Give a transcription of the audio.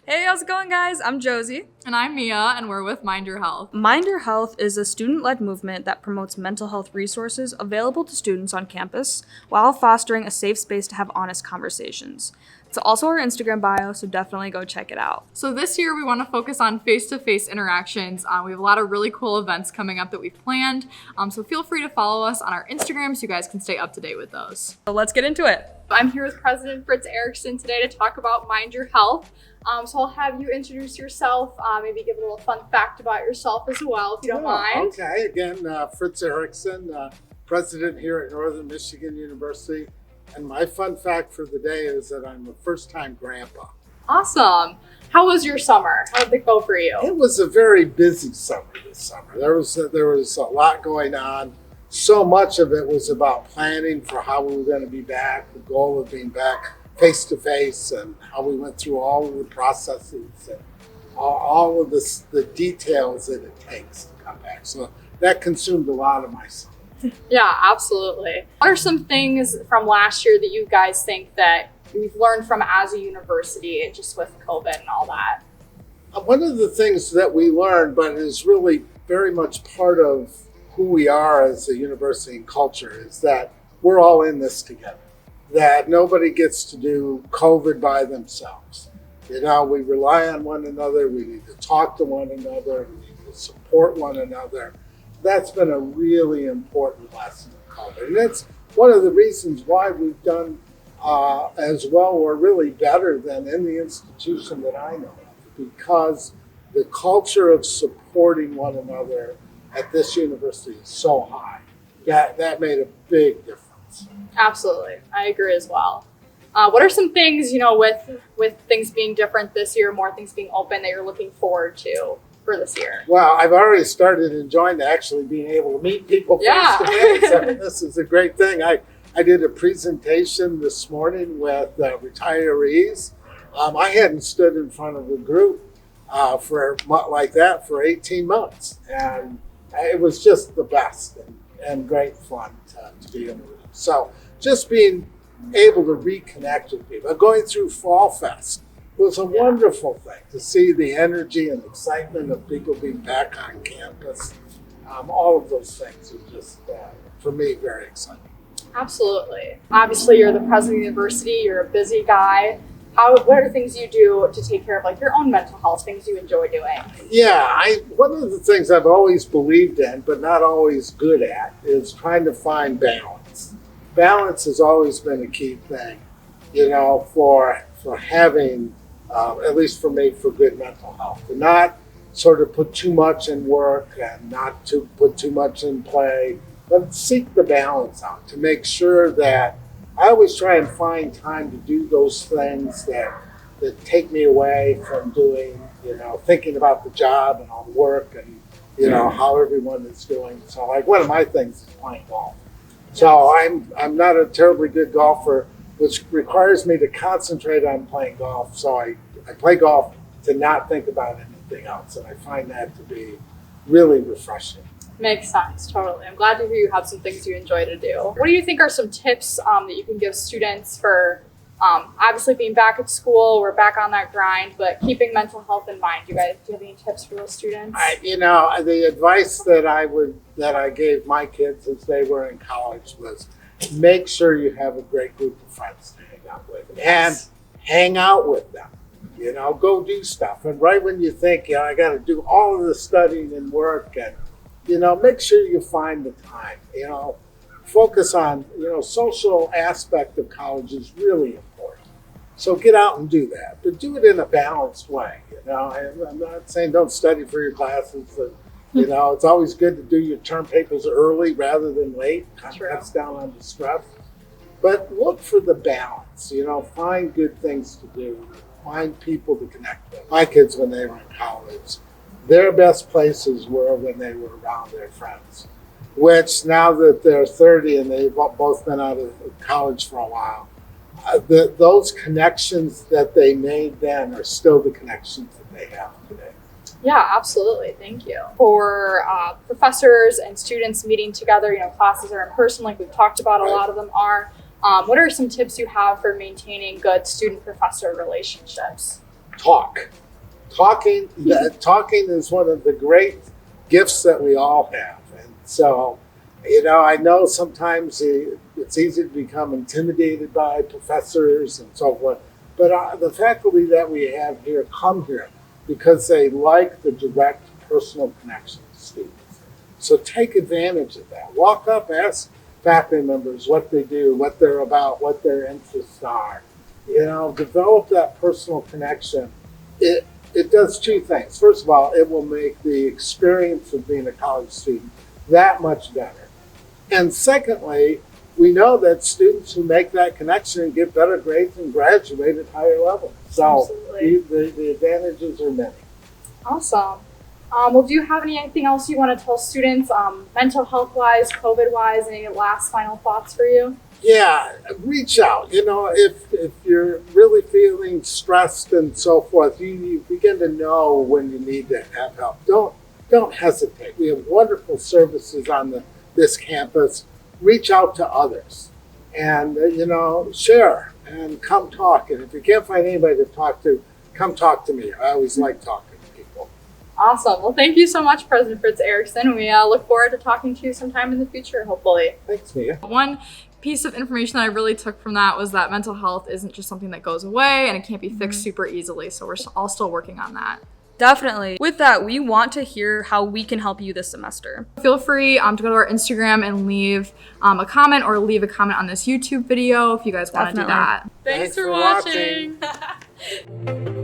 Hey, how's it going, guys? I'm Josie. And I'm Mia, and we're with Mind Your Health. Mind Your Health is a student-led movement that promotes mental health resources available to students on campus while fostering a safe space to have honest conversations. It's also our Instagram bio, so definitely go check it out. So this year we want to focus on face-to-face interactions. We have a lot of really cool events coming up that we've planned. So feel free to follow us on our Instagram so you guys can stay up to date with those. So let's get into it. I'm here with President Fritz Erickson today to talk about Mind Your Health. So I'll have you introduce yourself, maybe give a little fun fact about yourself as well, if you don't mind. Okay, again, Fritz Erickson, president here at Northern Michigan University. And my fun fact for the day is that I'm a first-time grandpa. Awesome. How was your summer? How did it go for you? It was a very busy summer this summer. There was a lot going on. So much of it was about planning for how we were going to be back, the goal of being back face-to-face, and how we went through all of the processes and all of the details that it takes to come back. So that consumed a lot of my summer. Yeah, absolutely. What are some things from last year that you guys think that we've learned from as a university, just with COVID and all that? One of the things that we learned, but is really very much part of who we are as a university and culture, is that we're all in this together. That nobody gets to do COVID by themselves. You know, we rely on one another. We need to talk to one another. We need to support one another. That's been a really important lesson of COVID. And that's one of the reasons why we've done as well or really better than any institution that I know of, because the culture of supporting one another at this university is so high. That made a big difference. Absolutely. I agree as well. What are some things, with things being different this year, more things being open, that you're looking forward to for this year? Well, I've already started enjoying actually being able to meet people face to face. I mean, this is a great thing. I did a presentation this morning with retirees. I hadn't stood in front of a group like that for 18 months. And it was just the best and great fun to be able to do. So just being able to reconnect with people. Going through Fall Fest was a wonderful thing to see the energy and excitement of people being back on campus. All of those things are just, for me, very exciting. Absolutely. Obviously, you're the president of the university. You're a busy guy. What are things you do to take care of your own mental health, things you enjoy doing? Yeah, one of the things I've always believed in, but not always good at, is trying to find balance. Balance has always been a key thing, for having, at least for me, for good mental health. To not sort of put too much in work and not to put too much in play, but seek the balance out to make sure that I always try and find time to do those things that take me away from doing, thinking about the job and all the work and, how everyone is doing. So like one of my things is playing golf. So I'm not a terribly good golfer, which requires me to concentrate on playing golf. So I play golf to not think about anything else. And I find that to be really refreshing. Makes sense, totally. I'm glad to hear you have some things you enjoy to do. What do you think are some tips that you can give students for obviously being back at school? We're back on that grind, but keeping mental health in mind. Do you have any tips for those students? The advice that I gave my kids as they were in college was make sure you have a great group of friends to hang out with, and hang out with them. Go do stuff. And right when you think, I got to do all of the studying and work, and make sure you find the time. Focus on, social aspect of college is really important. So get out and do that, but do it in a balanced way. I'm not saying don't study for your classes. It's always good to do your term papers early rather than late. Cuts down on the stress. But look for the balance. Find good things to do. Find people to connect with. My kids, when they were in college, their best places were when they were around their friends, which now that they're 30 and they've both been out of college for a while, those connections that they made then are still the connections that they have today. Yeah, absolutely. Thank you. For professors and students meeting together, classes are in person, like we've talked about, a lot of them are. What are some tips you have for maintaining good student-professor relationships? Talk. talking is one of the great gifts that we all have. And so, I know sometimes it's easy to become intimidated by professors and so forth, but the faculty that we have here come here because they like the direct personal connection to students. So take advantage of that. Walk up, ask faculty members what they do, what they're about, what their interests are. Develop that personal connection. It does two things. First of all, it will make the experience of being a college student that much better. And secondly, we know that students who make that connection and get better grades and graduate at higher levels. So the advantages are many. Awesome. Well, do you have anything else you want to tell students, mental health wise, COVID wise, any last final thoughts for you? Yeah, reach out. If you're really feeling stressed and so forth, you begin to know when you need to have help. Don't hesitate. We have wonderful services on this campus. Reach out to others and, share and come talk. And if you can't find anybody to talk to, come talk to me. I always like talking to people. Awesome. Well, thank you so much, President Fritz Erickson. We look forward to talking to you sometime in the future, hopefully. Thanks, Mia. One piece of information that I really took from that was that mental health isn't just something that goes away and it can't be fixed super easily. So we're all still working on that. Definitely. With that, we want to hear how we can help you this semester. Feel free to go to our Instagram and leave a comment or leave a comment on this YouTube video if you guys want to do Definitely. that. Thanks for watching.